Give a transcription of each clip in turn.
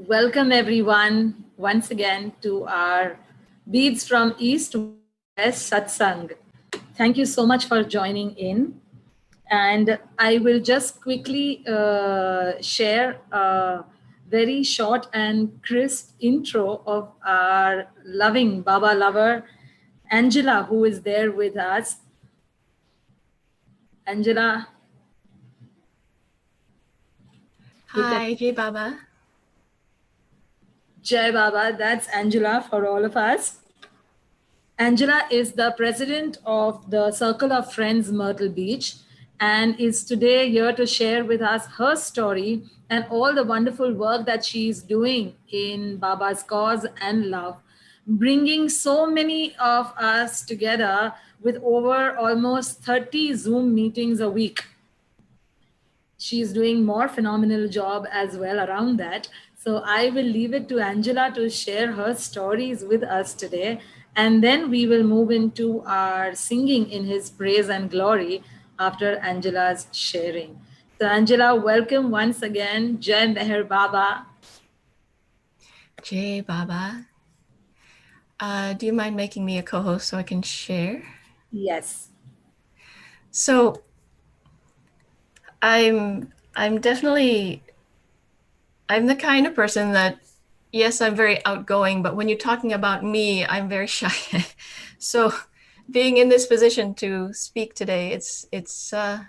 Welcome everyone once again to our Beads from EastWeast Satsang. Thank you so much for joining in. And I will just quickly share a very short and crisp intro of our loving Baba lover, Angela, who is there with us. Angela. Hi, Jai Baba. Jai Baba, that's Angela for all of us. Angela is the president of the Circle of Friends Myrtle Beach and is today here to share with us her story and all the wonderful work that she is doing in Baba's cause and love, bringing so many of us together with over almost 30 Zoom meetings a week. She's doing more phenomenal job as well around that. So I will leave it to Angela to share her stories with us today. And then we will move into our singing in his praise and glory after Angela's sharing. So Angela, welcome once again. Jai Meher Baba. Jai Baba. Do you mind making me a co-host so I can share? Yes. So I'm definitely the kind of person that, yes, I'm very outgoing, but when you're talking about me, I'm very shy. So being in this position to speak today, it's an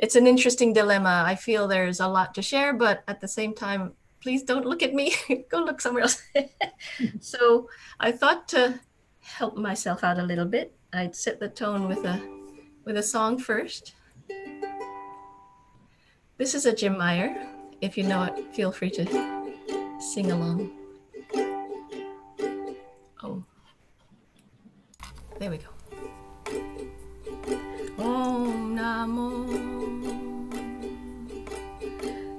interesting dilemma. I feel there's a lot to share, but at the same time, please don't look at me. Go look somewhere else. So I thought to help myself out a little bit, I'd set the tone with a song first. This is a Jim Meyer. If you know it, feel free to sing along. Oh, there we go. Om Namo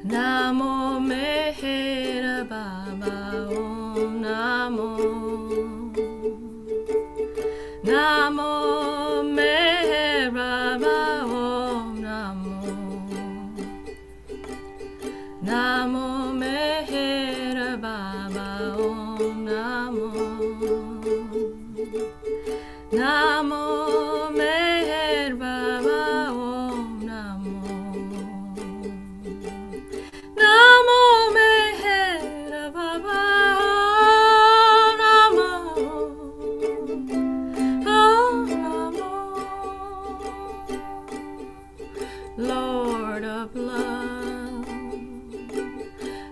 Namo Mehera Baba. Om Namo Namo Mehera Baba. Om Namo Namo Mehera Baba. Om Namo Namo Meher Baba. Om Namo Namo Meher Baba. Om Namo Lord of love,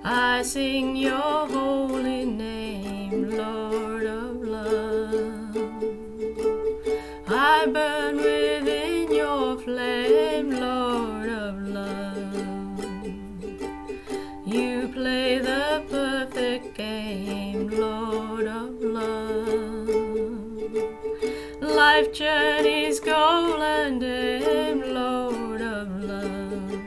I sing your holy name, Lord of love. I burn within your flame, Lord of love. You play the perfect game, Lord of love. Life journeys golden dim, Lord of love.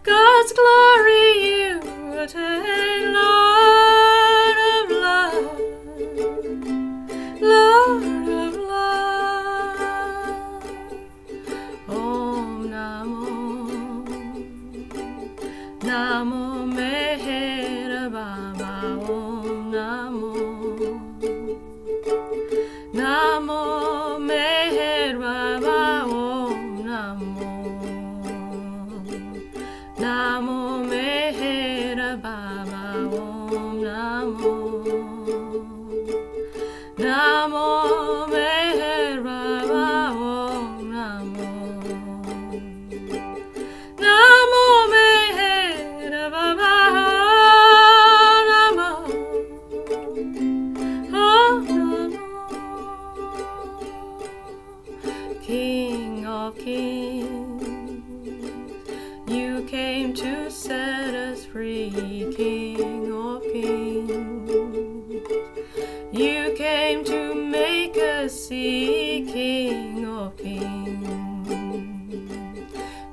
God's glory you attain, Lord of love, Lord of love. Om Namo Namo Mehera Baba. Om Namo Namo Meher Baba. Om Namo Namo Mehera Baba. Om Namo Namo Meher Baba. Om Namo Namo Meher Baba. Namo Om Namo King of Kings, you came to set us free, King of Kings. You came to make us see, King of Kings.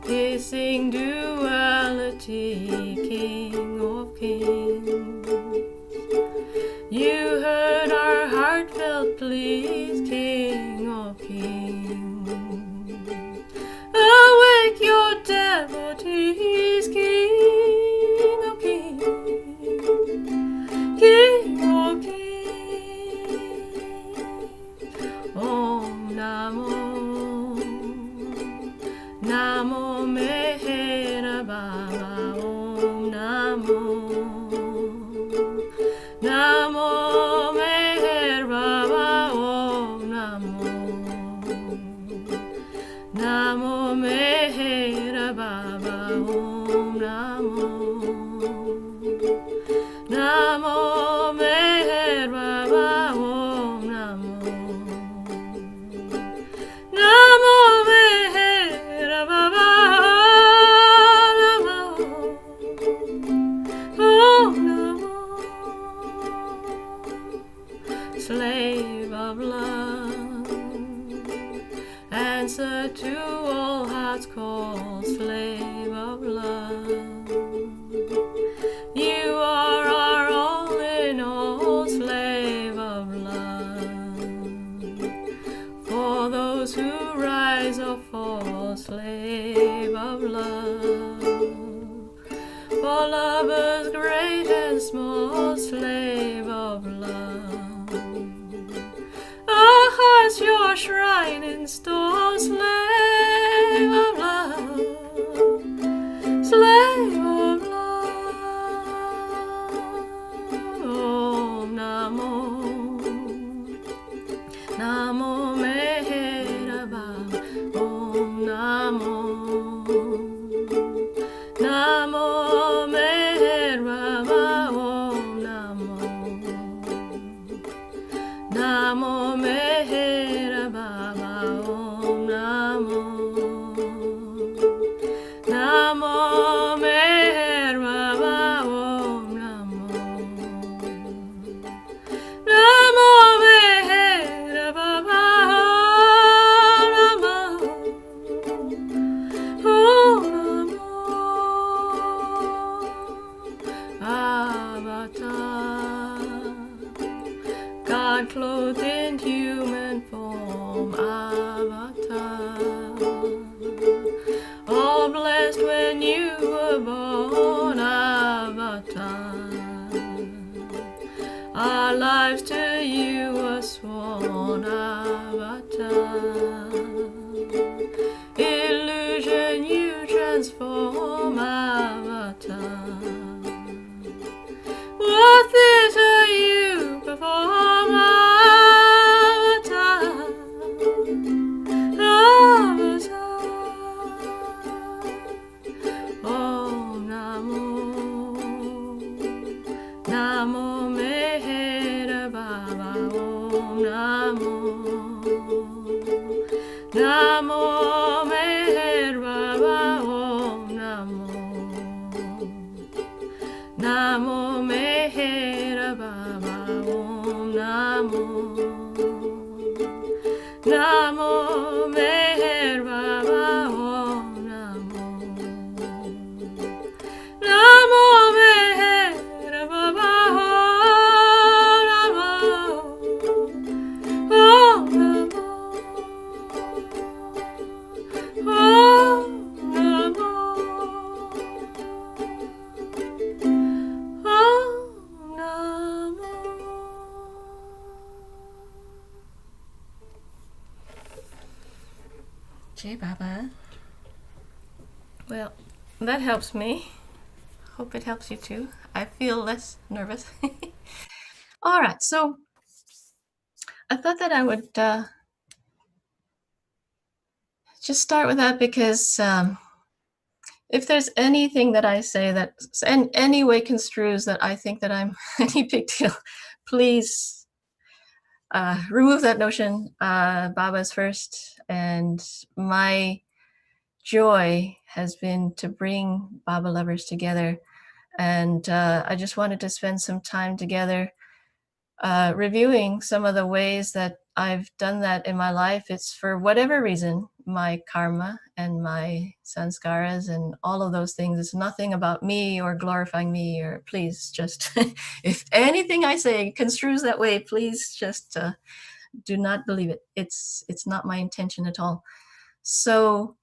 Piercing duality, King of Kings. You heard our heartfelt pleas, King of Kings. Awake your devotees, King of Kings. Namo Meher Baba Om Namo Namo Meher Baba Namo Om Namo Slave of love, answer to all hearts' call, slave of love. You are our all in all, slave of love. For those who rise or fall, slave of love. For lovers great and small, slave of love. Our hearts your shrine install, slave of love, slave of love. Om Namo, Namo Meheraba, Om Namo, Namo Meheraba, Om Namo, Namo Meheraba, Om Namo, Namo Meheraba, Om Namo, Namo Meheraba, Om Namo, Avatar, God clothed in human form, Avatar. All blessed when you were born, Avatar. Our lives to you were sworn, Avatar. Illusion you transform, Avatar. What theater you perform, Avatar, Avatar. Om Namo, Namo Meher Baba, Om Namo, Namo Meher Baba, Om Namo, Namo Meher Baba, Om Namo, Namo Meher Baba, Om Namo, Namo Meher Baba, Om Namo, Om Namo, Om Namo. Jai Baba. Well, that helps me. Hope it helps you too. I feel less nervous. All right, so I thought that I would just start with that because if there's anything that I say that in any way construes that I think that I'm any big deal, please remove that notion. Baba's first, and my joy has been to bring Baba lovers together. And I just wanted to spend some time together reviewing some of the ways that I've done that in my life. It's for whatever reason, my karma and my sanskaras and all of those things. It's nothing about me or glorifying me, or please just, if anything I say construes that way, please just do not believe it. It's not my intention at all. So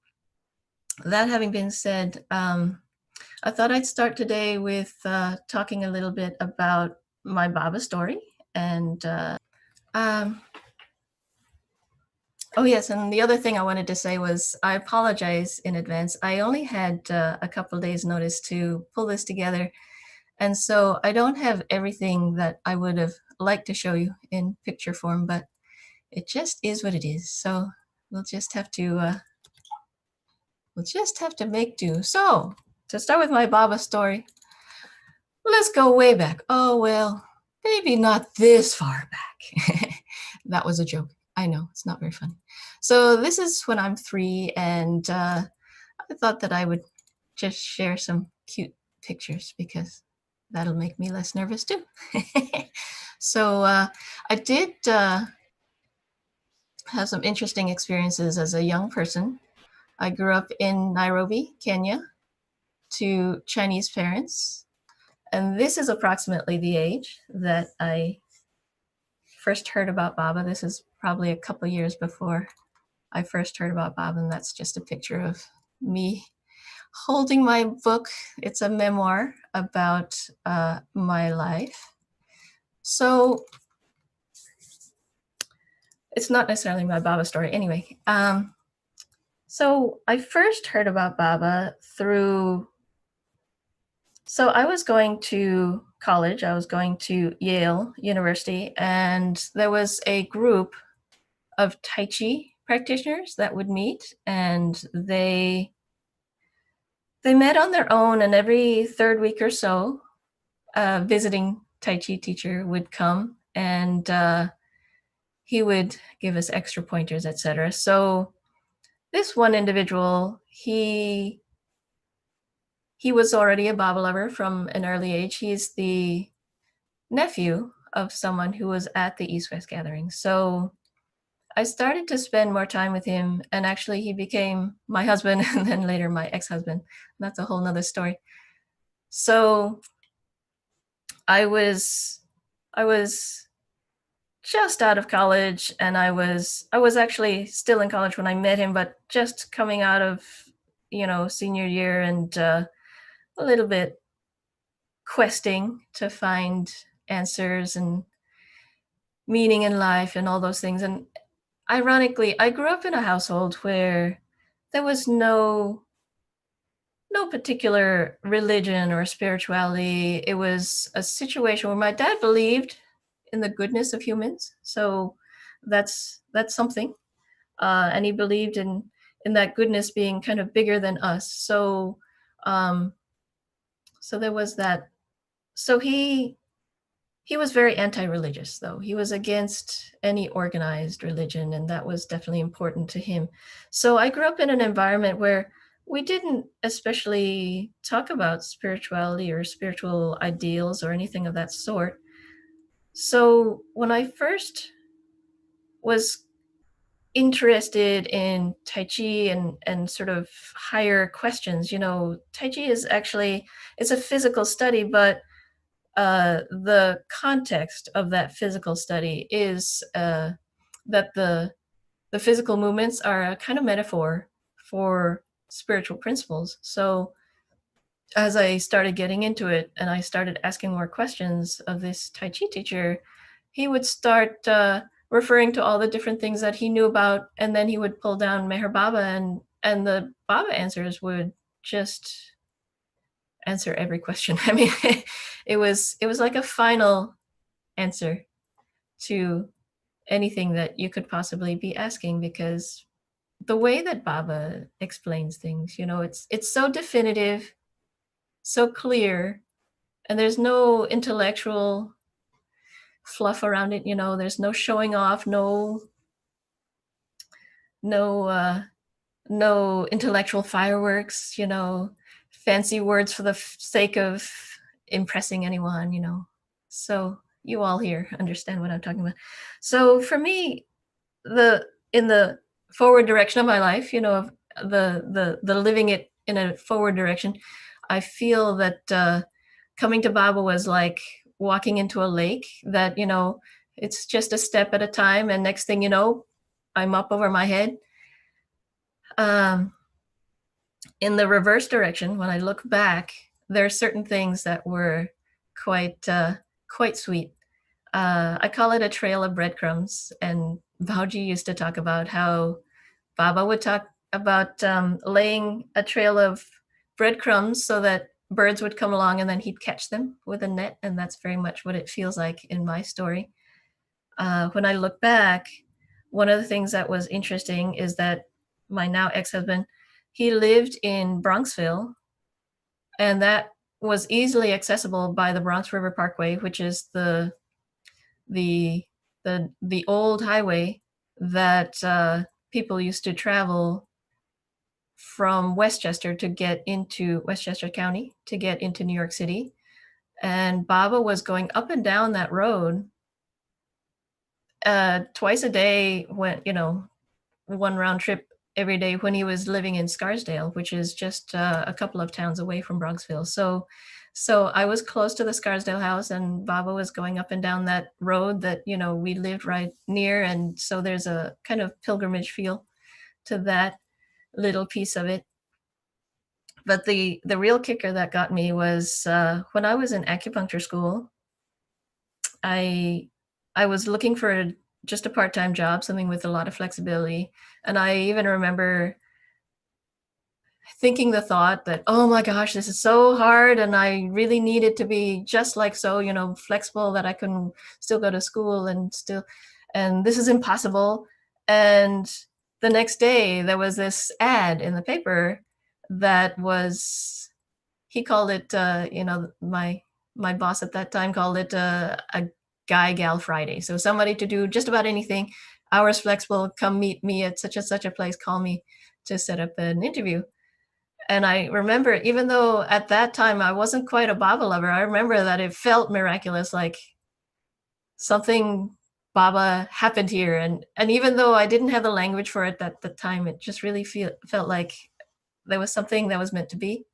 that having been said, I thought I'd start today with talking a little bit about my Baba story. And oh yes, and the other thing I wanted to say was I apologize in advance. I only had a couple of days notice to pull this together. And so I don't have everything that I would have liked to show you in picture form, but it just is what it is. So we'll just have to make do. So to start with my Baba story, let's go way back. Oh, well, maybe not this far back. That was a joke. I know, it's not very funny. So this is when I'm 3, and I thought that I would just share some cute pictures because that'll make me less nervous too. So I did have some interesting experiences as a young person. I grew up in Nairobi, Kenya, to Chinese parents. And this is approximately the age that I first heard about Baba. This is probably a couple years before I first heard about Baba, and that's just a picture of me holding my book. It's a memoir about my life. So it's not necessarily my Baba story. Anyway, so I first heard about Baba through, so I was going to college. I was going to Yale University, and there was a group of Tai Chi practitioners that would meet, and they met on their own, and every third week or so, a visiting Tai Chi teacher would come, and he would give us extra pointers, etc. So this one individual, he was already a Baba lover from an early age. He's the nephew of someone who was at the East-West gathering. So I started to spend more time with him, and actually he became my husband and then later my ex-husband. That's a whole nother story. So I was just out of college, and I was actually still in college when I met him, but just coming out of, senior year, and a little bit questing to find answers and meaning in life and all those things. And ironically, I grew up in a household where there was no particular religion or spirituality. It was a situation where my dad believed in the goodness of humans. So that's something. And he believed in that goodness being kind of bigger than us. So so there was that. So he was very anti-religious, though. He was against any organized religion, and that was definitely important to him. So I grew up in an environment where we didn't especially talk about spirituality or spiritual ideals or anything of that sort. So when I first was interested in Tai Chi and sort of higher questions, Tai Chi is actually, it's a physical study, but the context of that physical study is that the physical movements are a kind of metaphor for spiritual principles. So as I started getting into it and I started asking more questions of this Tai Chi teacher, he would start referring to all the different things that he knew about, and then he would pull down Meher Baba, and the Baba answers would just answer every question. I mean, it was like a final answer to anything that you could possibly be asking, because the way that Baba explains things, it's so definitive, so clear, and there's no intellectual fluff around it. There's no showing off, no intellectual fireworks, fancy words for the sake of impressing anyone. So you all here understand what I'm talking about. So for me, in the forward direction of my life, of the living it in a forward direction, I feel that coming to Baba was like walking into a lake that, it's just a step at a time, and next thing you know, I'm up over my head. In the reverse direction, when I look back, there are certain things that were quite sweet. I call it a trail of breadcrumbs, and Bauji used to talk about how Baba would talk about laying a trail of breadcrumbs so that birds would come along, and then he'd catch them with a net, and that's very much what it feels like in my story. When I look back, one of the things that was interesting is that my now ex-husband, he lived in Bronxville, and that was easily accessible by the Bronx River Parkway, which is the the old highway that people used to travel from Westchester to get into Westchester County to get into New York City. And Baba was going up and down that road twice a day, when, one round trip every day, when he was living in Scarsdale, which is just a couple of towns away from Bronxville. So I was close to the Scarsdale house, and Baba was going up and down that road that, we lived right near. And so there's a kind of pilgrimage feel to that little piece of it. But the real kicker that got me was when I was in acupuncture school. I was looking for just a part-time job, something with a lot of flexibility. And I even remember thinking the thought that, oh my gosh, this is so hard, and I really need it to be just like so, flexible, that I can still go to school and this is impossible. And the next day there was this ad in the paper that was, he called it, my boss at that time called it a guy gal Friday. So somebody to do just about anything, hours flexible, come meet me at such and such a place, call me to set up an interview. And I remember, even though at that time I wasn't quite a Baba lover, I remember that it felt miraculous, like something Baba happened here. And even though I didn't have the language for it at the time, it just really felt like there was something that was meant to be.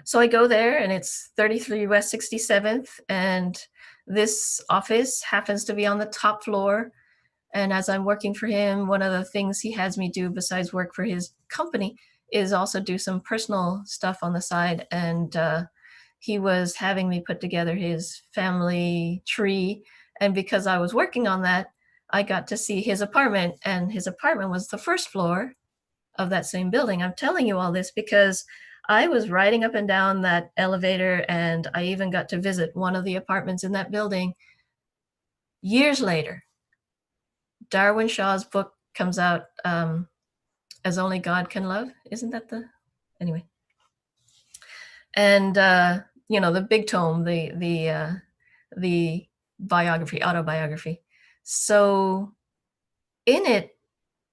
So I go there, and it's 33 West 67th, and this office happens to be on the top floor. And as I'm working for him, one of the things he has me do besides work for his company is also do some personal stuff on the side. And he was having me put together his family tree. And because I was working on that, I got to see his apartment, and his apartment was the first floor of that same building. I'm telling you all this because I was riding up and down that elevator, and I even got to visit one of the apartments in that building. Years later, Darwin Shaw's book comes out, As Only God Can Love. Isn't that anyway? And the big tome, the biography, autobiography. So in it,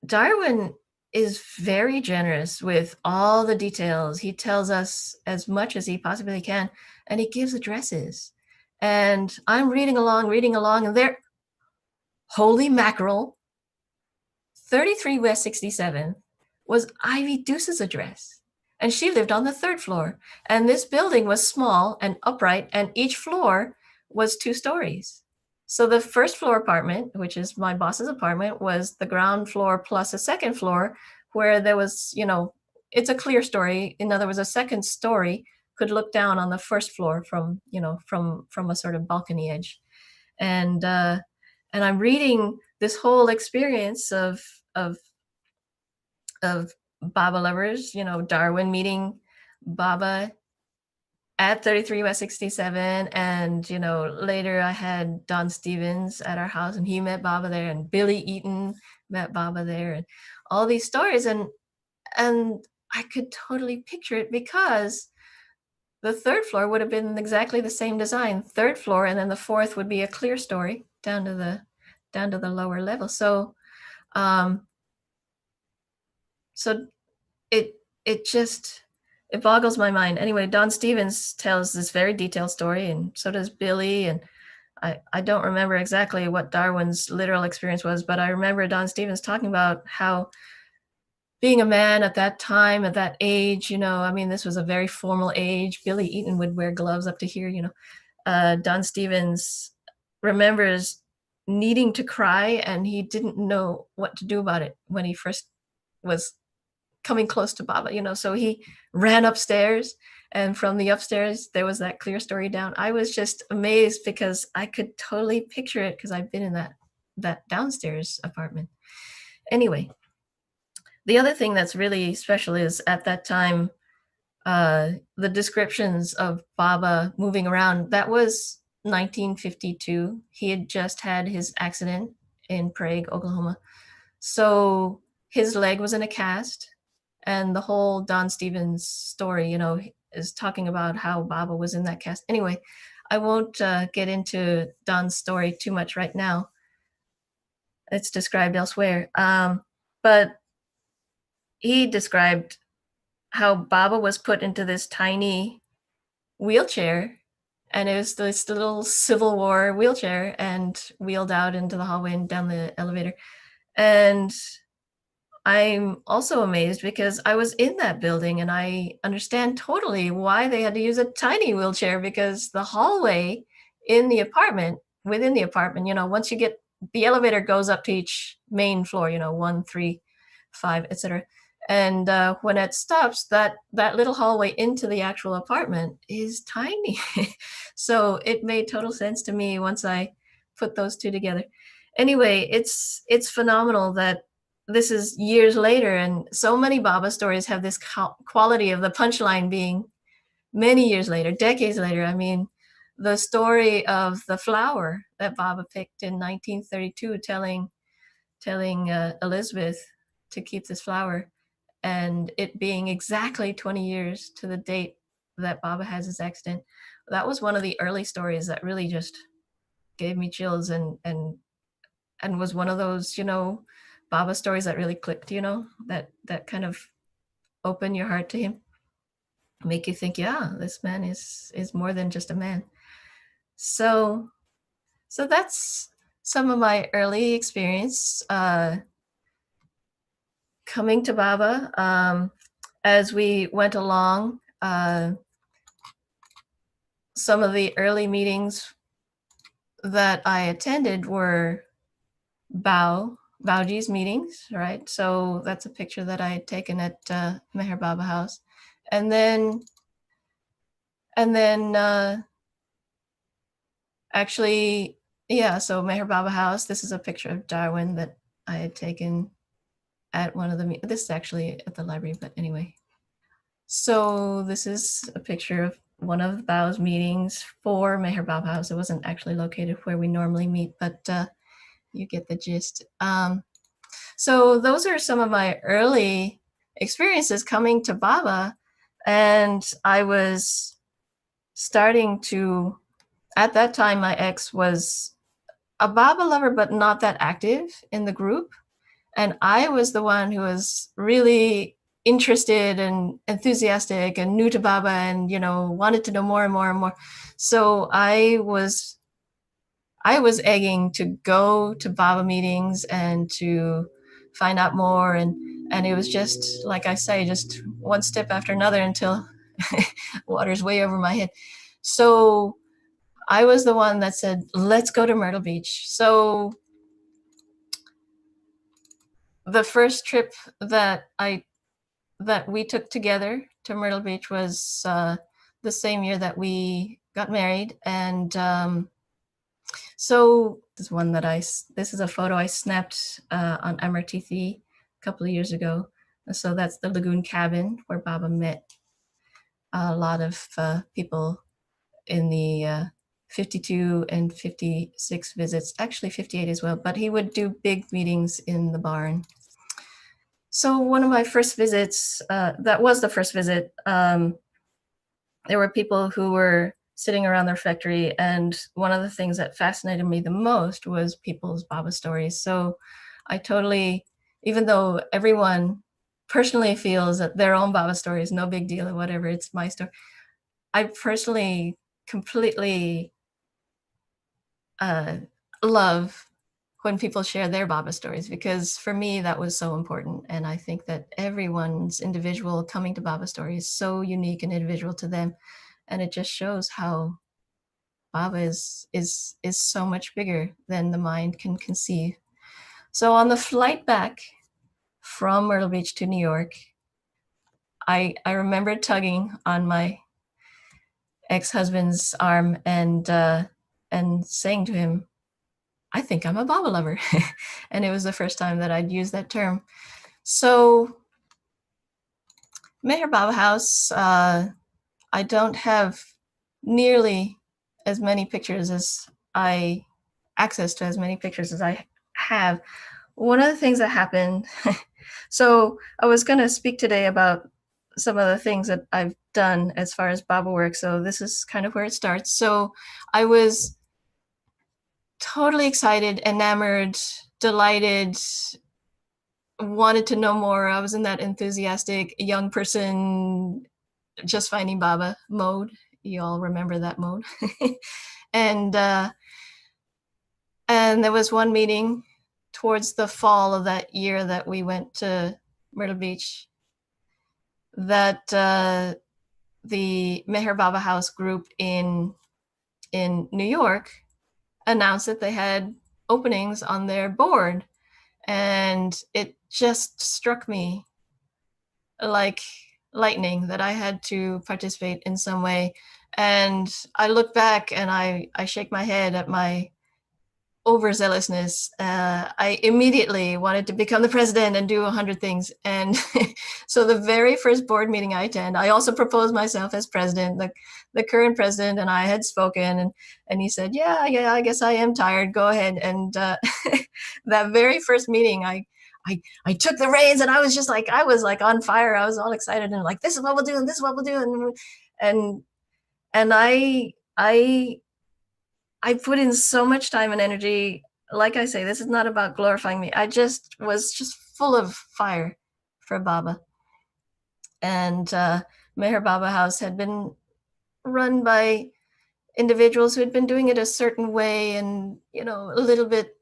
Darwin is very generous with all the details. He tells us as much as he possibly can, and he gives addresses. And I'm reading along, and there, holy mackerel, 33 West 67 was Ivy Deuce's address. And she lived on the third floor. And this building was small and upright, and each floor was 2 stories. So the first floor apartment, which is my boss's apartment, was the ground floor plus a second floor where there was, it's a clear story. In other words, a second story could look down on the first floor from a sort of balcony edge. And I'm reading this whole experience of Baba lovers, Darwin meeting Baba at 33 West 67. And, later I had Don Stevens at our house, and he met Baba there, and Billy Eaton met Baba there, and all these stories. And I could totally picture it, because the third floor would have been exactly the same design, third floor, and then the fourth would be a clear story down to the lower level. So, so it boggles my mind. Anyway, Don Stevens tells this very detailed story, and so does Billy. And I don't remember exactly what Darwin's literal experience was, but I remember Don Stevens talking about how being a man at that time, at that age, this was a very formal age. Billy Eaton would wear gloves up to here, Don Stevens remembers needing to cry, and he didn't know what to do about it when he first was coming close to Baba, so he ran upstairs, and from the upstairs there was that clear story down. I was just amazed, because I could totally picture it, because I've been in that downstairs apartment. Anyway, the other thing that's really special is, at that time, the descriptions of Baba moving around, that was 1952. He had just had his accident in Prague, Oklahoma. So his leg was in a cast, and the whole Don Stevens story, is talking about how Baba was in that cast. Anyway, I won't get into Don's story too much right now. It's described elsewhere. But he described how Baba was put into this tiny wheelchair, and it was this little Civil War wheelchair, and wheeled out into the hallway and down the elevator. And I'm also amazed because I was in that building and I understand totally why they had to use a tiny wheelchair, because the hallway in the apartment, within the apartment, once you get, the elevator goes up to each main floor, 1, 3, 5, etc. And when it stops, that little hallway into the actual apartment is tiny. So it made total sense to me once I put those two together. Anyway, it's phenomenal that this is years later, and so many Baba stories have this quality of the punchline being many years later, decades later. I mean, the story of the flower that Baba picked in 1932, telling Elizabeth to keep this flower, and it being exactly 20 years to the date that Baba has his accident. That was one of the early stories that really just gave me chills, and was one of those, Baba stories that really clicked, that kind of open your heart to him, make you think, yeah, this man is more than just a man. So that's some of my early experience coming to Baba. As we went along, some of the early meetings that I attended were Bauji's meetings, right? So that's a picture that I had taken at Meher Baba House. And then actually, yeah, so Meher Baba House, this is a picture of Darwin that I had taken at one of the, this is actually at the library, but anyway. So this is a picture of one of Bao's meetings for Meher Baba House. It wasn't actually located where we normally meet, but you get the gist. So those are some of my early experiences coming to Baba. And I was starting to, at that time, my ex was a Baba lover, but not that active in the group. And I was the one who was really interested and enthusiastic and new to Baba, and, wanted to know more and more and more. So I was egging to go to Baba meetings and to find out more. And it was just, like I say, just one step after another until water's way over my head. So I was the one that said, let's go to Myrtle Beach. So the first trip that we took together to Myrtle Beach was the same year that we got married. And so this is a photo I snapped on MRTC a couple of years ago. So that's the Lagoon Cabin where Baba met a lot of people in the 52 and 56 visits, actually 58 as well, but he would do big meetings in the barn. So one of my first visits, that was the first visit, there were people who were sitting around the refectory, and one of the things that fascinated me the most was people's Baba stories. So I totally, even though everyone personally feels that their own Baba story is no big deal or whatever, it's my story, I personally completely love when people share their Baba stories, because for me that was so important. And I think that everyone's individual coming to Baba story is so unique and individual to them, and it just shows how Baba is so much bigger than the mind can conceive. So on the flight back from Myrtle Beach to New York, I remember tugging on my ex-husband's arm and saying to him, I think I'm a Baba lover. And it was the first time that I'd used that term. So Meher Baba House, I don't have nearly as many pictures as access to as many pictures as I have. One of the things that happened, so I was going to speak today about some of the things that I've done as far as Baba work. So this is kind of where it starts. So I was totally excited, enamored, delighted, wanted to know more. I was in that enthusiastic young person, just finding Baba mode. You all remember that mode. and and there was one meeting towards the fall of that year that we went to Myrtle Beach that the Meher Baba House group in New York announced that they had openings on their board. And it just struck me like lightning that I had to participate in some way. And I look back and I shake my head at my overzealousness. I immediately wanted to become the president and do 100 things. And so the very first board meeting I attend, I also proposed myself as president. The current president and I had spoken, and he said, yeah, I guess I am tired. Go ahead. And that very first meeting, I took the reins, and I was on fire. I was all excited and like, this is what we'll do, and this is what we'll do. And I put in so much time and energy. Like I say, this is not about glorifying me. I just was just full of fire for Baba. And Meher Baba House had been run by individuals who had been doing it a certain way and, a little bit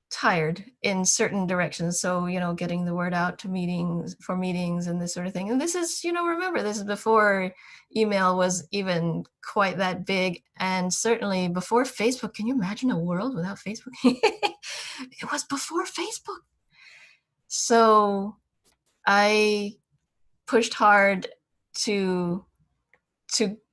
tired in certain directions. So, getting the word out to meetings and this sort of thing. And this is, remember, this is before email was even quite that big. And certainly before Facebook. Can you imagine a world without Facebook? It was before Facebook. So I pushed hard to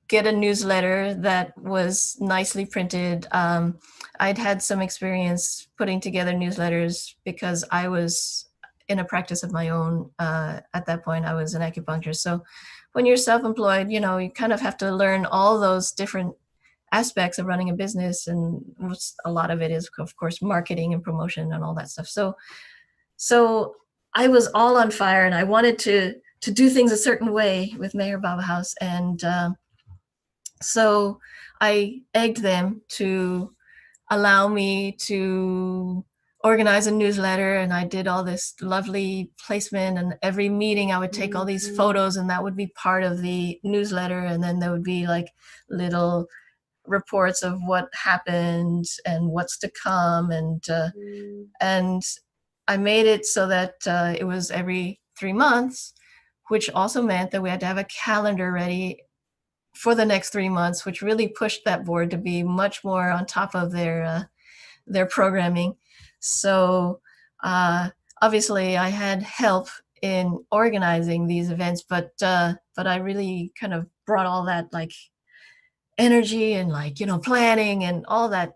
get a newsletter that was nicely printed. I'd had some experience putting together newsletters because I was in a practice of my own. At that point, I was an acupuncturist. So when you're self-employed, you kind of have to learn all those different aspects of running a business. And a lot of it is, of course, marketing and promotion and all that stuff. So I was all on fire, and I wanted to do things a certain way with Meher Baba House. And so I egged them to allow me to organize a newsletter, and I did all this lovely placement, and every meeting I would take all these photos, and that would be part of the newsletter. And then there would be like little reports of what happened and what's to come. And I made it so that it was every 3 months, which also meant that we had to have a calendar ready for the next 3 months, which really pushed that board to be much more on top of their programming. So obviously I had help in organizing these events, but I really kind of brought all that like energy and like, planning and all that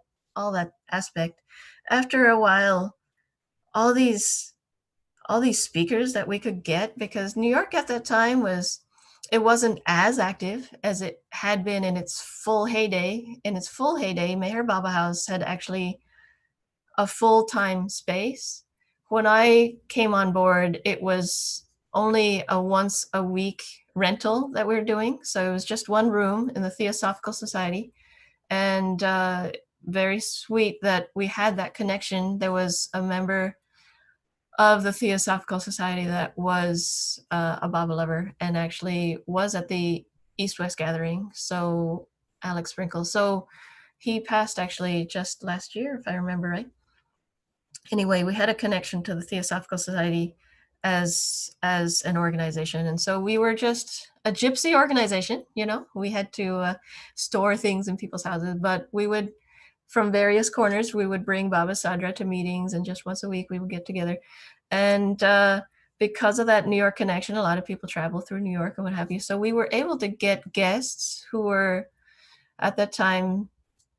aspect. After a while, all these speakers that we could get, because New York at that time wasn't as active as it had been in its full heyday. In its full heyday, Meher Baba House had actually a full-time space. When I came on board, it was only a once a week rental that we were doing. So it was just one room in the Theosophical Society. And very sweet that we had that connection. There was a member of the Theosophical Society that was a Baba lover and actually was at the East-West gathering. So Alex Sprinkle. So he passed actually just last year, if I remember right. Anyway, we had a connection to the Theosophical Society as an organization. And so we were just a gypsy organization, we had to store things in people's houses, but we would, from various corners, we would bring Baba Sadra to meetings, and just once a week we would get together. And because of that New York connection, a lot of people travel through New York and what have you. So we were able to get guests who were at that time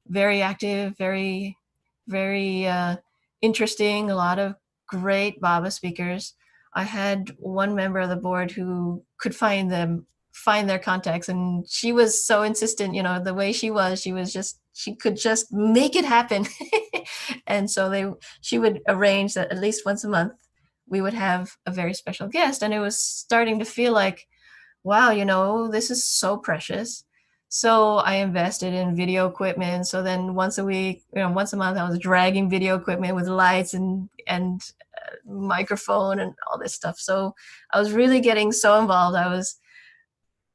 very active, very, very interesting, a lot of great Baba speakers. I had one member of the board who could find their contacts, and she was so insistent, the way she could just make it happen. And so she would arrange that at least once a month we would have a very special guest. And it was starting to feel like, wow, this is so precious. So I invested in video equipment. So then once a week, once a month, I was dragging video equipment with lights and microphone and all this stuff. So I was really getting so involved. I was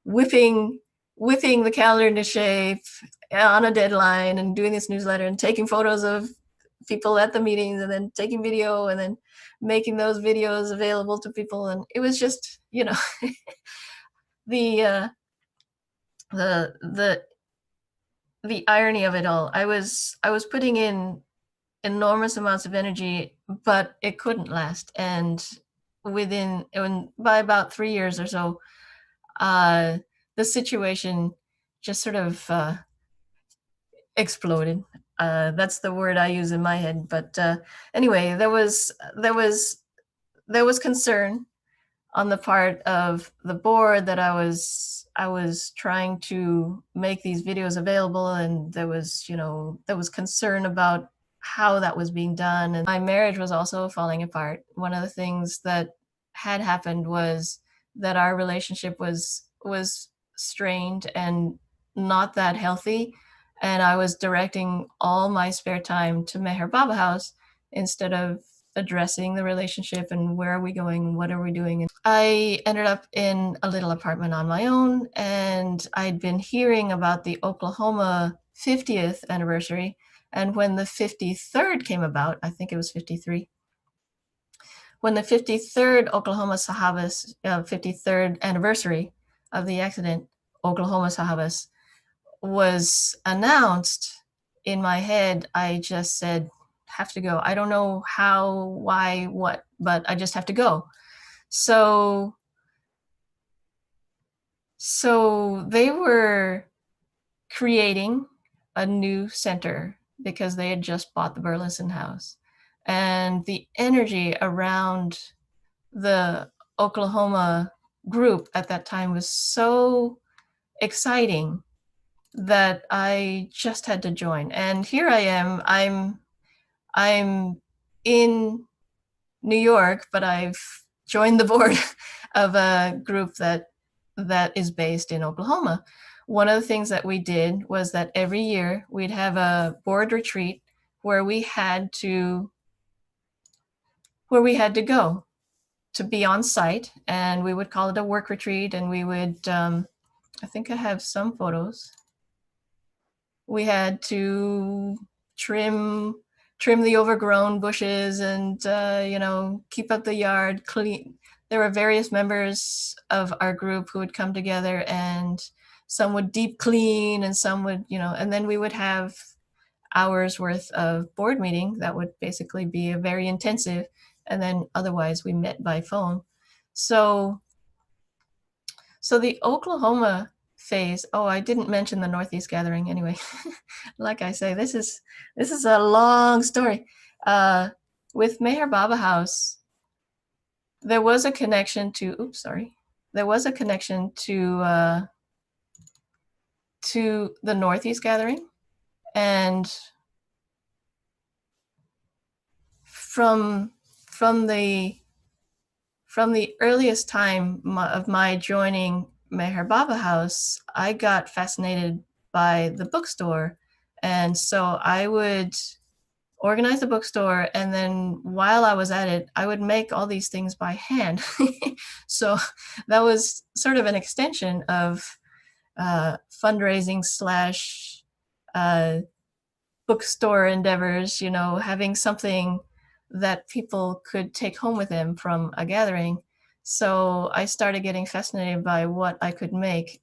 whipping the calendar into shape on a deadline and doing this newsletter and taking photos of people at the meetings and then taking video and then making those videos available to people. And it was just, the the the irony of it all. I was putting in enormous amounts of energy, but it couldn't last. And by about 3 years or so, uh, the situation just sort of exploded. That's the word I use in my head. But anyway, there was concern on the part of the board that I was trying to make these videos available, and there was concern about how that was being done, and my marriage was also falling apart. One of the things that had happened was that our relationship was strained and not that healthy, and I was directing all my spare time to Meher Baba House instead of addressing the relationship and where are we going, what are we doing. I ended up in a little apartment on my own, and I'd been hearing about the Oklahoma 50th anniversary. And when the 53rd came about, I think it was 53, when the 53rd Oklahoma Sahabas, 53rd anniversary of the accident, Oklahoma Sahabas, was announced, in my head, I just said, have to go. I don't know how, why, what, but I just have to go. So they were creating a new center because they had just bought the Burleson house. And the energy around the Oklahoma group at that time was so exciting that I just had to join. And here I am. I'm in New York, but I've joined the board of a group that is based in Oklahoma. One of the things that we did was that every year we'd have a board retreat where we had to go to be on site, and we would call it a work retreat. And we would, I think I have some photos. We had to trim the overgrown bushes and keep up the yard clean. There were various members of our group who would come together, and some would deep clean and some would, and then we would have hours worth of board meeting that would basically be a very intensive, and then otherwise we met by phone. So the Oklahoma phase. Oh, I didn't mention the Northeast Gathering anyway. Like I say, this is a long story. With Meher Baba House, there was a connection to. There was a connection to the Northeast Gathering, and from the earliest time of my joining Meher Baba House, I got fascinated by the bookstore. And so I would organize the bookstore, and then while I was at it, I would make all these things by hand. So that was sort of an extension of fundraising slash bookstore endeavors, having something that people could take home with them from a gathering. So I started getting fascinated by what I could make.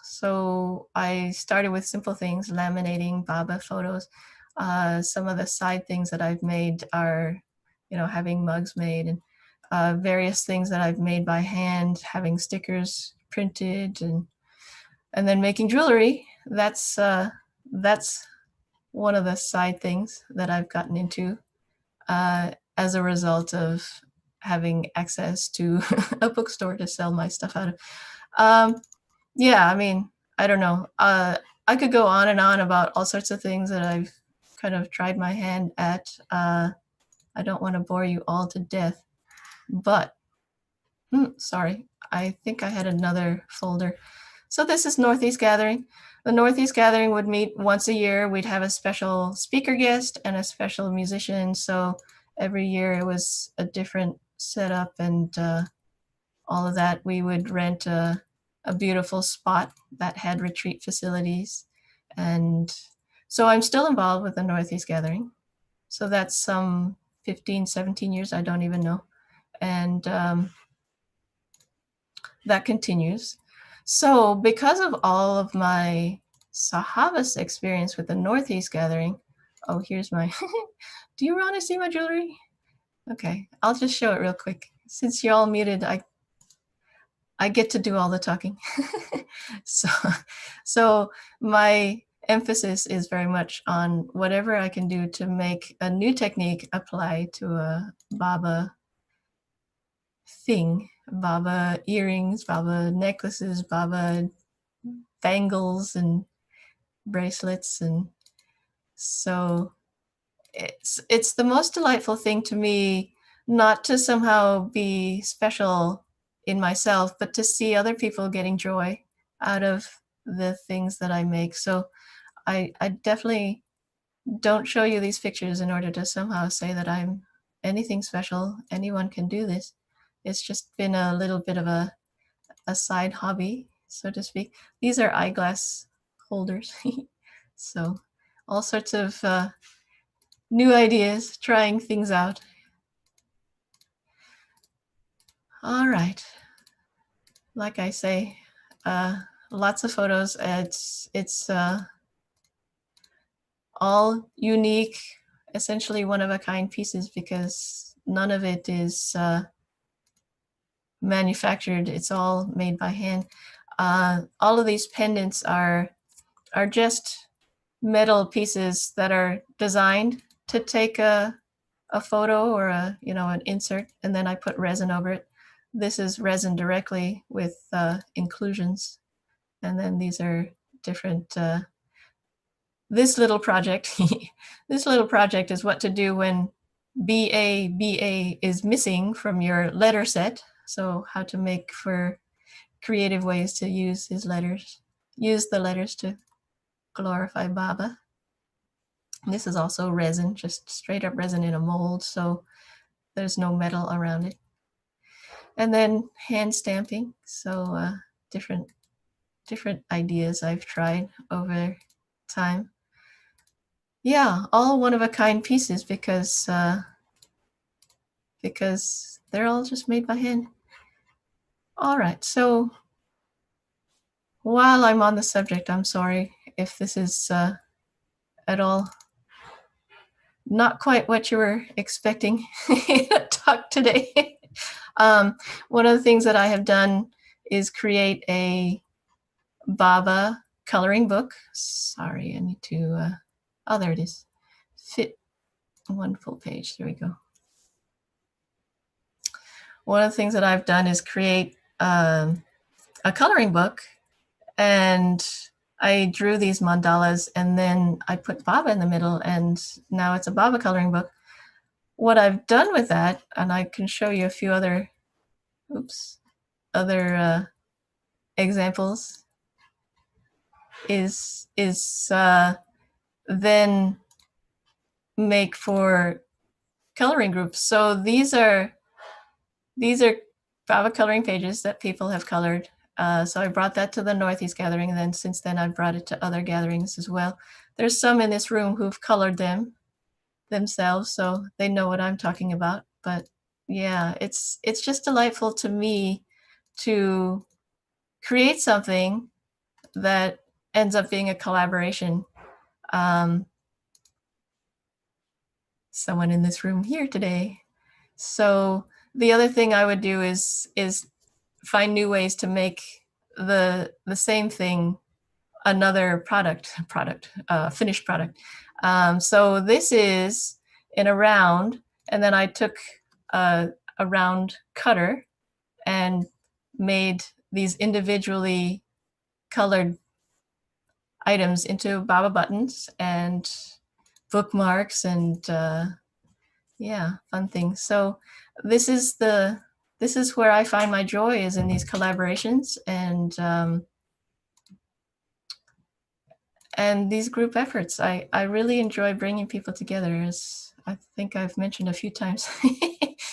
So I started with simple things, laminating Baba photos. Some of the side things that I've made are, having mugs made, and various things that I've made by hand, having stickers printed, and then making jewelry. That's one of the side things that I've gotten into as a result of having access to a bookstore to sell my stuff out of. Yeah, I mean, I don't know. I could go on and on about all sorts of things that I've kind of tried my hand at. I don't want to bore you all to death, but sorry. I think I had another folder. So this is Northeast Gathering. The Northeast Gathering would meet once a year. We'd have a special speaker guest and a special musician. So every year it was a different setup and all of that. We would rent a beautiful spot that had retreat facilities. And so I'm still involved with the Northeast Gathering. So that's some 15, 17 years, I don't even know. And that continues. So because of all of my Sahabas experience with the Northeast Gathering, oh, here's my, do you want to see my jewelry? Okay, I'll just show it real quick. Since you're all muted, I get to do all the talking. So my emphasis is very much on whatever I can do to make a new technique apply to a Baba thing. Baba earrings, Baba necklaces, Baba bangles and bracelets. And so it's the most delightful thing to me, not to somehow be special in myself, but to see other people getting joy out of the things that I make. So I definitely don't show you these pictures in order to somehow say that I'm anything special. Anyone can do this. It's just been a little bit of a side hobby, so to speak. These are eyeglass holders. So all sorts of new ideas, trying things out. All right. Like I say, lots of photos. It's all unique, essentially one-of-a-kind pieces because none of it is manufactured. It's all made by hand. All of these pendants are just metal pieces that are designed to take a photo or an insert, and then I put resin over it. This is resin directly with inclusions, and then these are different. This little project, this little project is what to do when BA is missing from your letter set. So how to make for creative ways to use his letters, use the letters to glorify Baba. This is also resin, just straight up resin in a mold, so there's no metal around it. And then hand stamping, so different ideas I've tried over time. Yeah, all one-of-a-kind pieces because they're all just made by hand. All right, so while I'm on the subject, I'm sorry if this is at all not quite what you were expecting to talk today. One of the things that I have done is create a Baba coloring book. Sorry, I need to, oh, there it is. Fit one full page, there we go. One of the things that I've done is create a coloring book, and I drew these mandalas and then I put Baba in the middle, and now it's a Baba coloring book. What I've done with that, and I can show you a few other, examples, is then make for coloring groups. So these are Baba coloring pages that people have colored. So I brought that to the Northeast Gathering, and then since then I've brought it to other gatherings as well. There's some in this room who've colored them themselves, so they know what I'm talking about. But yeah, it's just delightful to me to create something that ends up being a collaboration. Someone in this room here today. So the other thing I would do is find new ways to make the same thing another finished product. So this is in a round, and then I took a round cutter and made these individually colored items into Baba buttons and bookmarks and yeah, fun things. So this is the this is where I find my joy, is in these collaborations and these group efforts. I really enjoy bringing people together, as I think I've mentioned a few times.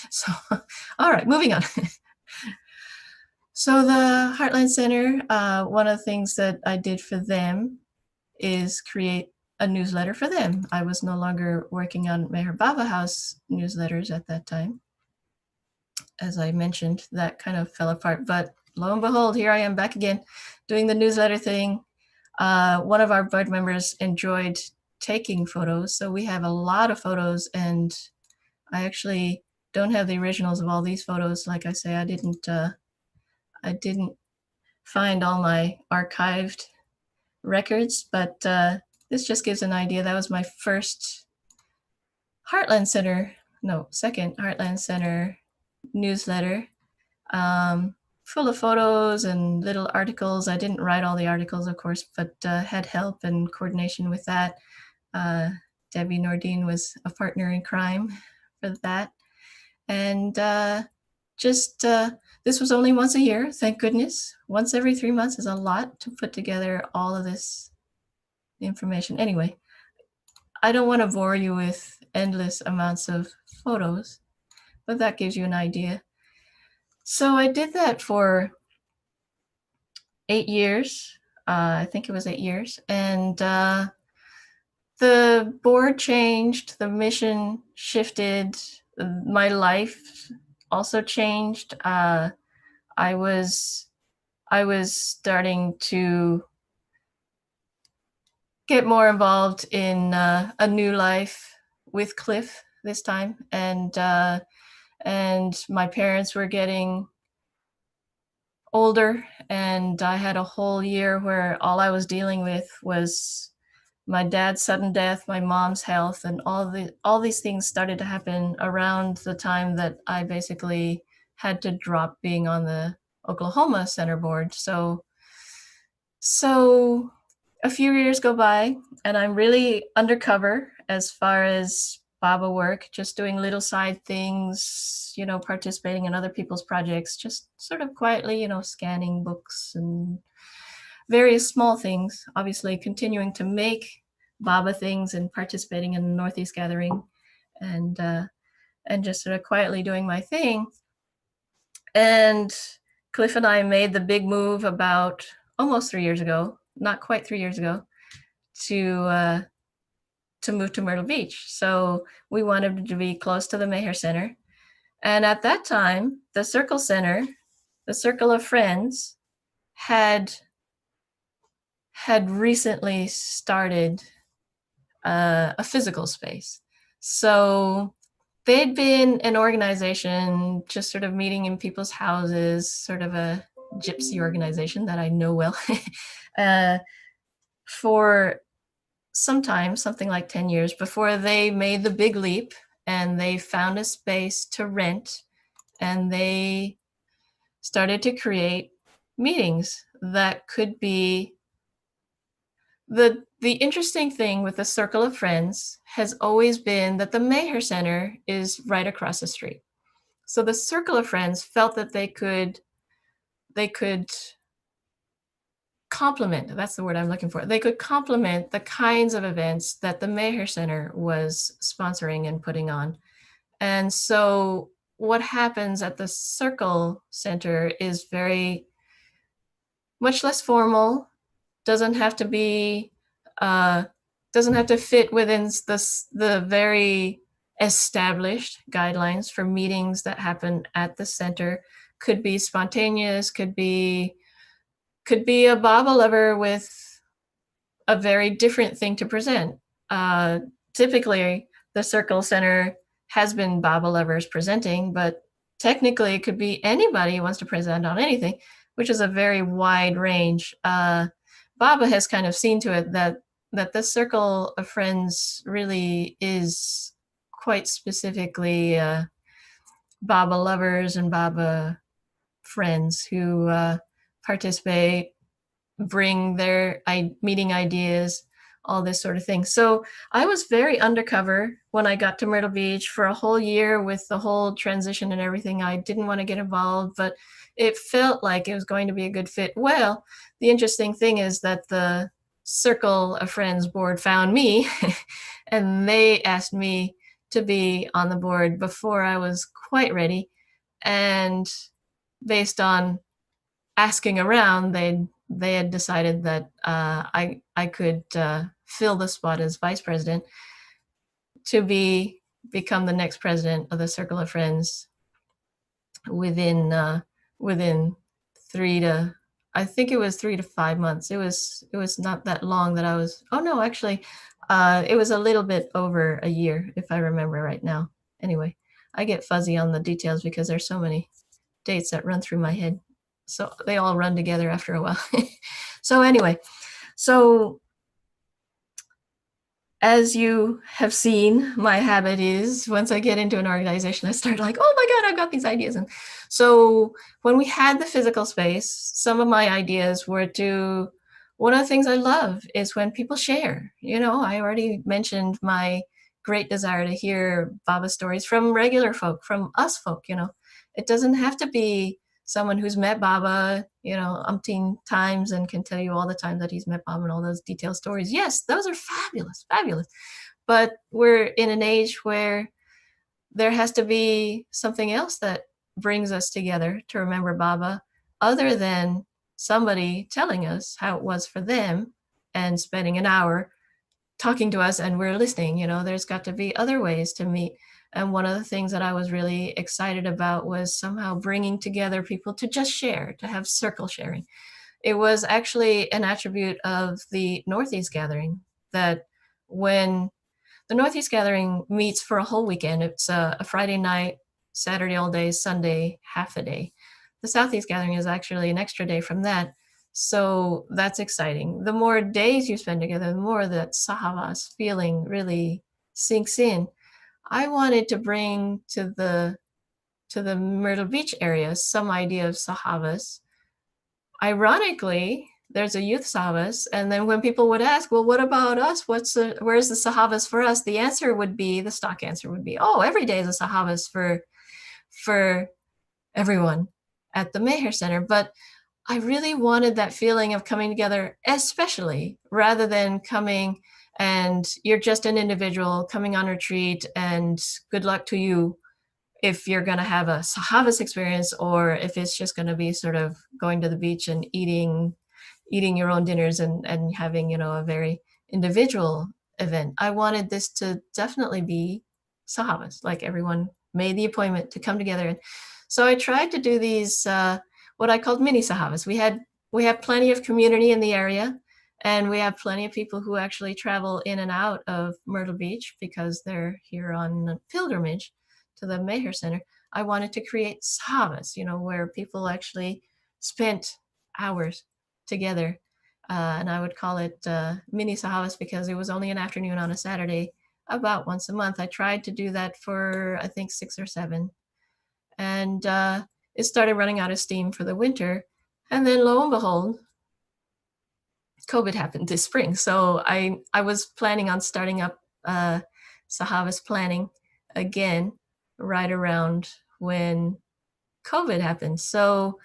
So, all right, moving on. So the Heartland Center, one of the things that I did for them is create a newsletter for them. I was no longer working on Meher Baba House newsletters at that time. As I mentioned, that kind of fell apart, but lo and behold, here I am back again doing the newsletter thing. One of our board members enjoyed taking photos, so we have a lot of photos, and I actually don't have the originals of all these photos. Like I say, I didn't find all my archived records, but this just gives an idea. That was my first second Heartland Center newsletter, full of photos and little articles. I didn't write all the articles, of course, but had help and coordination with that. Debbie Nordine was a partner in crime for that. And this was only once a year, thank goodness. Once every 3 months is a lot to put together all of this information. Anyway, I don't want to bore you with endless amounts of photos, but that gives you an idea. So I did that for 8 years. I think it was 8 years. And the board changed, the mission shifted, my life also changed. I was starting to get more involved in a new life with Cliff this time, and my parents were getting older, and I had a whole year where all I was dealing with was my dad's sudden death, my mom's health, and all these things started to happen around the time that I basically had to drop being on the Oklahoma Center board. So a few years go by, and I'm really undercover as far as Baba work, just doing little side things, participating in other people's projects, just sort of quietly, scanning books and various small things, obviously continuing to make Baba things and participating in the Northeast Gathering, and just sort of quietly doing my thing. And Cliff and I made the big move about almost 3 years ago, not quite 3 years ago, to move to Myrtle Beach. So we wanted to be close to the Meher Center. And at that time, the Circle Center, the Circle of Friends, had recently started a physical space. So they'd been an organization just sort of meeting in people's houses, sort of a gypsy organization that I know well, for some time, something like 10 years, before they made the big leap and they found a space to rent, and they started to create meetings that could be the interesting thing with the Circle of Friends has always been that the Meher Center is right across the street. So the Circle of Friends felt that they could complement, that's the word I'm looking for, they could complement the kinds of events that the Meher Center was sponsoring and putting on. And so what happens at the Circle Center is very much less formal, doesn't have to fit within the very established guidelines for meetings that happen at the center. Could be spontaneous, could be a Baba lover with a very different thing to present. Typically, the Circle Center has been Baba lovers presenting, but technically it could be anybody who wants to present on anything, which is a very wide range. Baba has kind of seen to it that the Circle of Friends really is quite specifically Baba lovers and Baba friends who participate, bring their meeting ideas, all this sort of thing. So I was very undercover when I got to Myrtle Beach for a whole year with the whole transition and everything. I didn't want to get involved, but it felt like it was going to be a good fit. Well, the interesting thing is that the Circle of Friends board found me and they asked me to be on the board before I was quite ready. And based on asking around, they had decided that I could fill the spot as vice president to become the next president of the Circle of Friends within 3 to, I think it was 3 to 5 months. It was not that long that I was. Oh no, actually, it was a little bit over a year, if I remember right now. Anyway, I get fuzzy on the details because there's so many dates that run through my head. So they all run together after a while. So anyway, so as you have seen, my habit is once I get into an organization, I start like, oh my God, I've got these ideas. And so when we had the physical space, some of my ideas were to, one of the things I love is when people share. You know, I already mentioned my great desire to hear Baba stories from regular folk, from us folk, you know. It doesn't have to be someone who's met Baba, you know, umpteen times and can tell you all the time that he's met Baba and all those detailed stories. Yes, those are fabulous, fabulous. But we're in an age where there has to be something else that brings us together to remember Baba, other than somebody telling us how it was for them and spending an hour talking to us and we're listening. You know, there's got to be other ways to meet. And one of the things that I was really excited about was somehow bringing together people to just share, to have circle sharing. It was actually an attribute of the Northeast Gathering that when the Northeast Gathering meets for a whole weekend, it's a Friday night, Saturday all day, Sunday half a day. The Southeast Gathering is actually an extra day from that. So that's exciting. The more days you spend together, the more that Sahabas feeling really sinks in. I wanted to bring to the Myrtle Beach area some idea of Sahabas. Ironically, there's a youth Sahabas, and then when people would ask, well, what about us? Where's the Sahabas for us? The answer would be, the stock answer would be, oh, every day is a Sahabas for everyone at the Meher Center. But I really wanted that feeling of coming together, especially rather than coming and you're just an individual coming on retreat and good luck to you if you're going to have a Sahavas experience or if it's just going to be sort of going to the beach and eating your own dinners and having, you know, a very individual event. I wanted this to definitely be Sahavas, like everyone made the appointment to come together. And so I tried to do these what I called MiniSahabas. We have plenty of community in the area, and we have plenty of people who actually travel in and out of Myrtle Beach because they're here on pilgrimage to the Meher Center. I wanted to create Sahabas, you know, where people actually spent hours together. And I would call it MiniSahabas because it was only an afternoon on a Saturday about once a month. I tried to do that for, I think, 6 or 7. And it started running out of steam for the winter. And then lo and behold, COVID happened this spring. So I was planning on starting up Sahavas planning again right around when COVID happened. So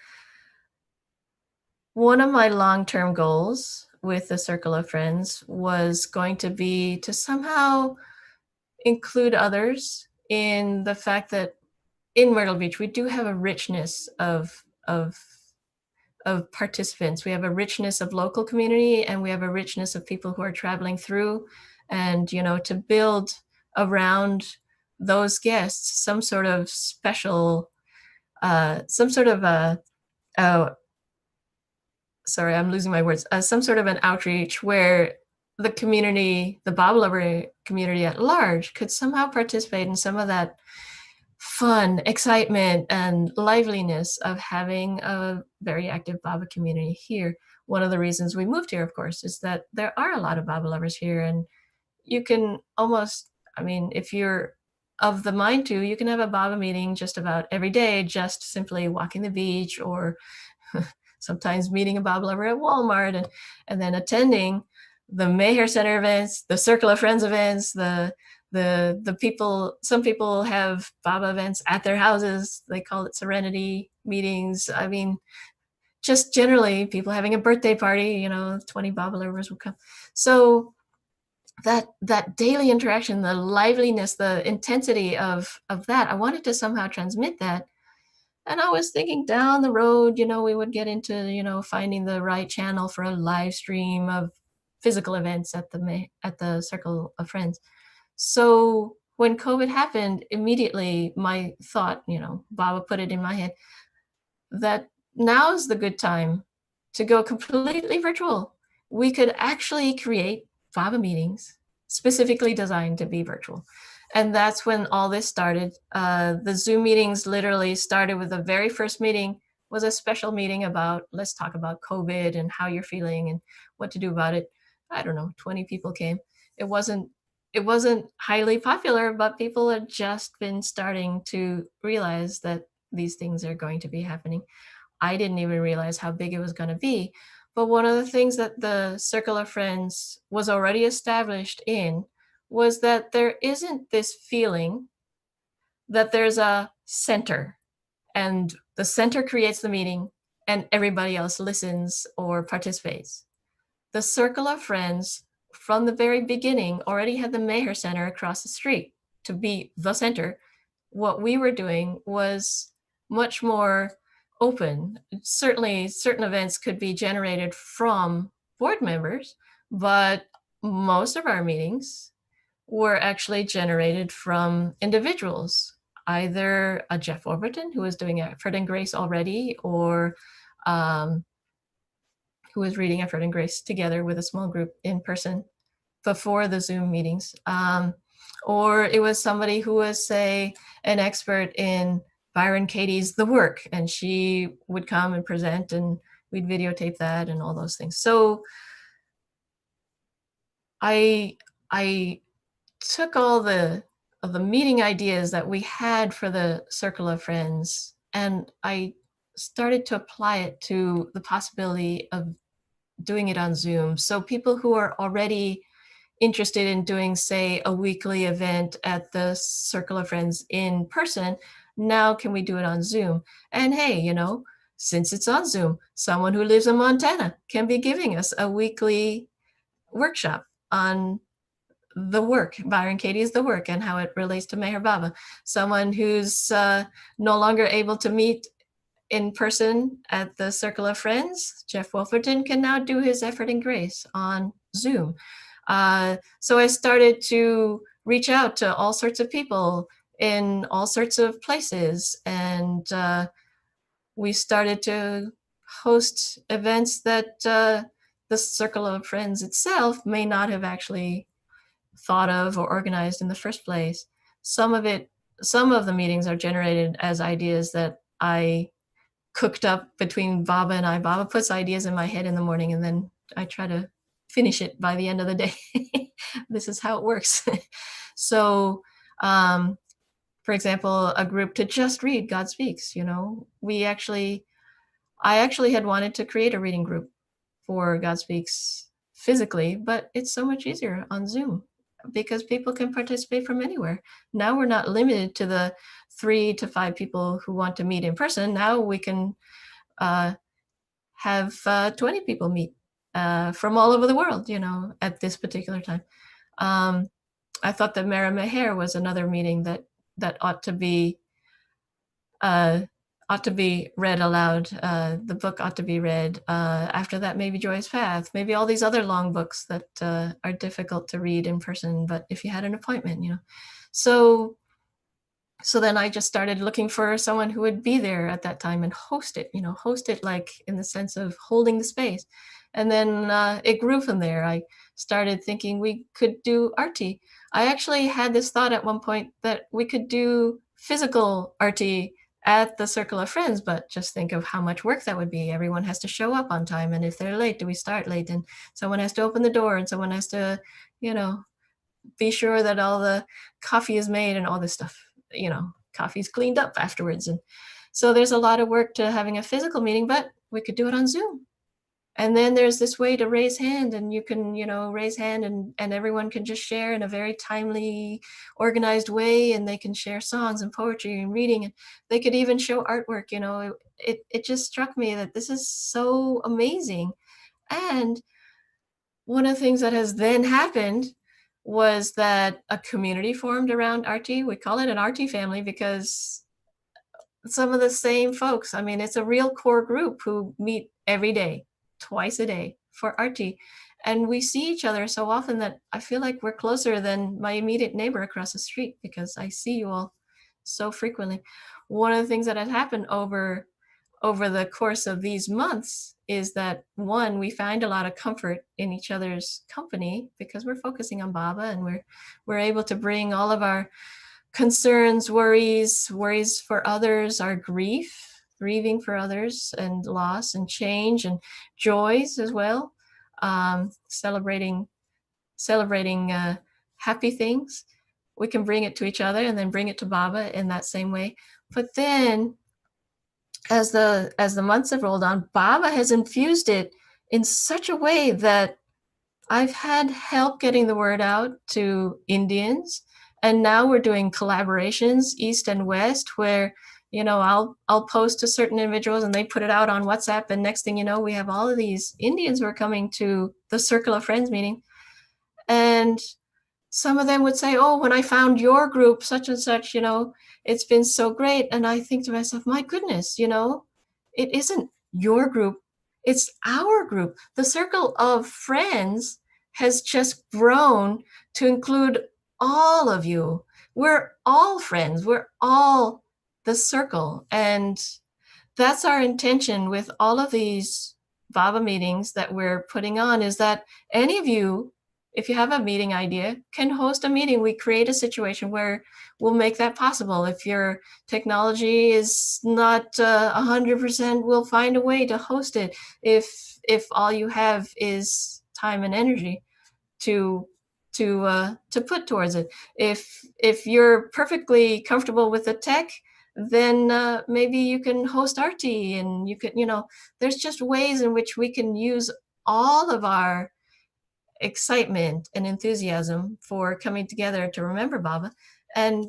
one of my long-term goals with the Circle of Friends was going to be to somehow include others in the fact that in Myrtle Beach, we do have a richness of participants. We have a richness of local community, and we have a richness of people who are traveling through. And, you know, to build around those guests some sort of special, some sort of sorry, I'm losing my words, some sort of an outreach where the community, the Baba lover community at large, could somehow participate in some of that fun, excitement, and liveliness of having a very active Baba community here. One of the reasons we moved here, of course, is that there are a lot of Baba lovers here, and you can almost, I mean, if you're of the mind to, you can have a Baba meeting just about every day, just simply walking the beach or sometimes meeting a Baba lover at Walmart and then attending Meher Center events, the Circle of Friends events, the people, some people have Baba events at their houses. They call it serenity meetings. I mean, just generally people having a birthday party, 20 Baba lovers will come. So that daily interaction, the liveliness, the intensity of that, I wanted to somehow transmit that. And I was thinking down the road, we would get into, finding the right channel for a live stream of physical events at the Circle of Friends. So when COVID happened, immediately my thought, Baba put it in my head, that now's the good time to go completely virtual. We could actually create Baba meetings specifically designed to be virtual. And that's when all this started. The Zoom meetings literally started with the very first meeting was a special meeting about, let's talk about COVID and how you're feeling and what to do about it. I don't know, 20 people came. It wasn't highly popular, but people had just been starting to realize that these things are going to be happening. I didn't even realize how big it was going to be. But one of the things that the Circle of Friends was already established in was that there isn't this feeling that there's a center and the center creates the meeting and everybody else listens or participates. The Circle of Friends from the very beginning already had the Meher Center across the street to be the center. What we were doing was much more open. Certainly, certain events could be generated from board members, but most of our meetings were actually generated from individuals, either a Jeff Overton, who was doing Effort and Grace already, or who was reading Effort and Grace together with a small group in person before the Zoom meetings. Or it was somebody who was, say, an expert in Byron Katie's The Work, and she would come and present, and we'd videotape that and all those things. So I took all the meeting ideas that we had for the Circle of Friends, and I started to apply it to the possibility of doing it on Zoom. So people who are already interested in doing, say, a weekly event at the Circle of Friends in person, now can we do it on Zoom? And hey, since it's on Zoom, someone who lives in Montana can be giving us a weekly workshop on The Work, Byron Katie's The Work, and how it relates to Meher Baba. Someone who's no longer able to meet in person at the Circle of Friends, Jeff Wolferton, can now do his Effort and Grace on Zoom. So I started to reach out to all sorts of people in all sorts of places, and we started to host events that the Circle of Friends itself may not have actually thought of or organized in the first place. Some of the meetings are generated as ideas that I cooked up between Baba and I. Baba puts ideas in my head in the morning, and then I try to finish it by the end of the day. This is how it works. So, for example, a group to just read God Speaks. I actually had wanted to create a reading group for God Speaks physically, but it's so much easier on Zoom because people can participate from anywhere. Now we're not limited to the 3 to 5 people who want to meet in person. Now we can have 20 people meet from all over the world, at this particular time. I thought that Mara Meher was another meeting that ought to be read aloud. The book ought to be read. After that, maybe Joy's Path, maybe all these other long books that are difficult to read in person, but if you had an appointment, So then I just started looking for someone who would be there at that time and host it like in the sense of holding the space. And then it grew from there. I started thinking we could do arti. I actually had this thought at one point that we could do physical arti at the Circle of Friends, but just think of how much work that would be. Everyone has to show up on time, and if they're late, do we start late? And someone has to open the door, and someone has to, be sure that all the coffee is made and all this stuff. Coffee's cleaned up afterwards. And so there's a lot of work to having a physical meeting, but we could do it on Zoom. And then there's this way to raise hand, and you can, raise hand, and everyone can just share in a very timely, organized way, and they can share songs and poetry and reading, and they could even show artwork. It just struck me that this is so amazing. And one of the things that has then happened was that a community formed around Arti. We call it an Arti family because some of the same folks. I mean, it's a real core group who meet every day, twice a day for Arti. And we see each other so often that I feel like we're closer than my immediate neighbor across the street because I see you all so frequently. One of the things that has happened over the course of these months is that, one, we find a lot of comfort in each other's company because we're focusing on Baba, and we're able to bring all of our concerns, worries for others, our grieving for others, and loss and change and joys as well, celebrating happy things. We can bring it to each other and then bring it to Baba in that same way. But then as the months have rolled on, Baba has infused it in such a way that I've had help getting the word out to Indians, and now we're doing collaborations east and west where I'll post to certain individuals and they put it out on WhatsApp, and next thing you know, we have all of these Indians who are coming to the Circle of Friends meeting, and some of them would say, oh, when I found your group, such and such, it's been so great. And I think to myself, my goodness, it isn't your group, it's our group. The Circle of Friends has just grown to include all of you. We're all friends. We're all the circle. And that's our intention with all of these Baba meetings that we're putting on, is that any of you, if you have a meeting idea, can host a meeting. We create a situation where we'll make that possible. If your technology is not 100%, we'll find a way to host it. If all you have is time and energy to put towards it. If you're perfectly comfortable with the tech, then maybe you can host Arti, and you can, there's just ways in which we can use all of our excitement and enthusiasm for coming together to remember Baba and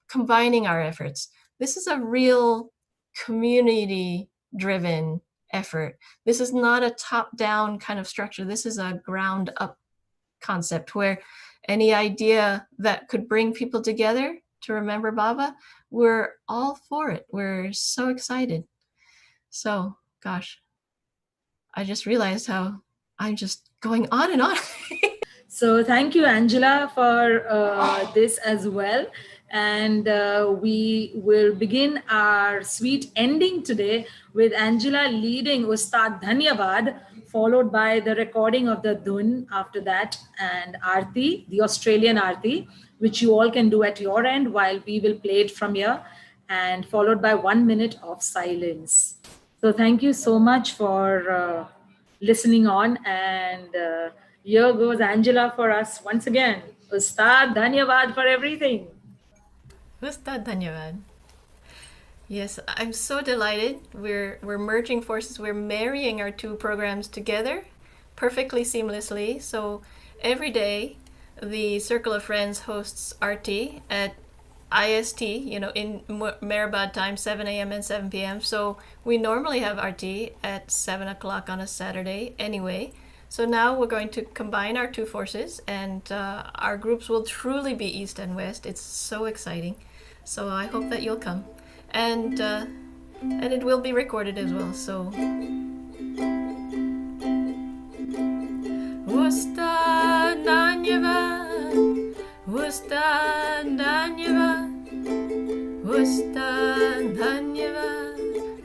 combining our efforts. This is a real community-driven effort. This is not a top-down kind of structure. This is a ground-up concept where any idea that could bring people together to remember Baba, we're all for it. We're so excited. So, gosh, I just realized how I'm just going on and on. So thank you, Angela, for this as well. And we will begin our sweet ending today with Angela leading Ustad Dhanyavad, followed by the recording of the Dhun after that, and Aarti, the Australian Aarti, which you all can do at your end while we will play it from here, and followed by 1 minute of silence. So thank you so much for listening on, and here goes Angela for us once again. Ustad, dhanyavad for everything. Ustad Dhanyavad. Yes, I'm so delighted. We're merging forces. We're marrying our two programs together perfectly seamlessly. So every day, the Circle of Friends hosts Arti at IST, in Mehrabad time, 7 a.m. and 7 p.m. So we normally have Arti at 7 o'clock on a Saturday anyway. So now we're going to combine our two forces, and our groups will truly be East and West. It's so exciting. So I hope that you'll come. And it will be recorded as well. So Ustad Dhanyavad, Ustad Dhanyavad, Ustad Dhanyavad,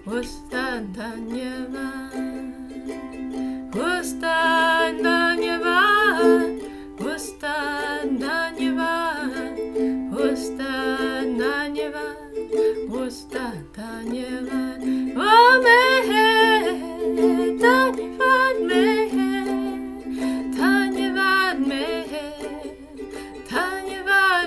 Ustad Dhanyavad, Ustad Dhanyavad, Ustad Dhanyavad, Ustad Dhanyavad, Ustad Dhanyavad, oh meher, Dhanyavad meher, Dhanyavad meher, Dhanyavad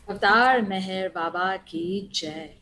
अवतार मेहर बाबा की जय।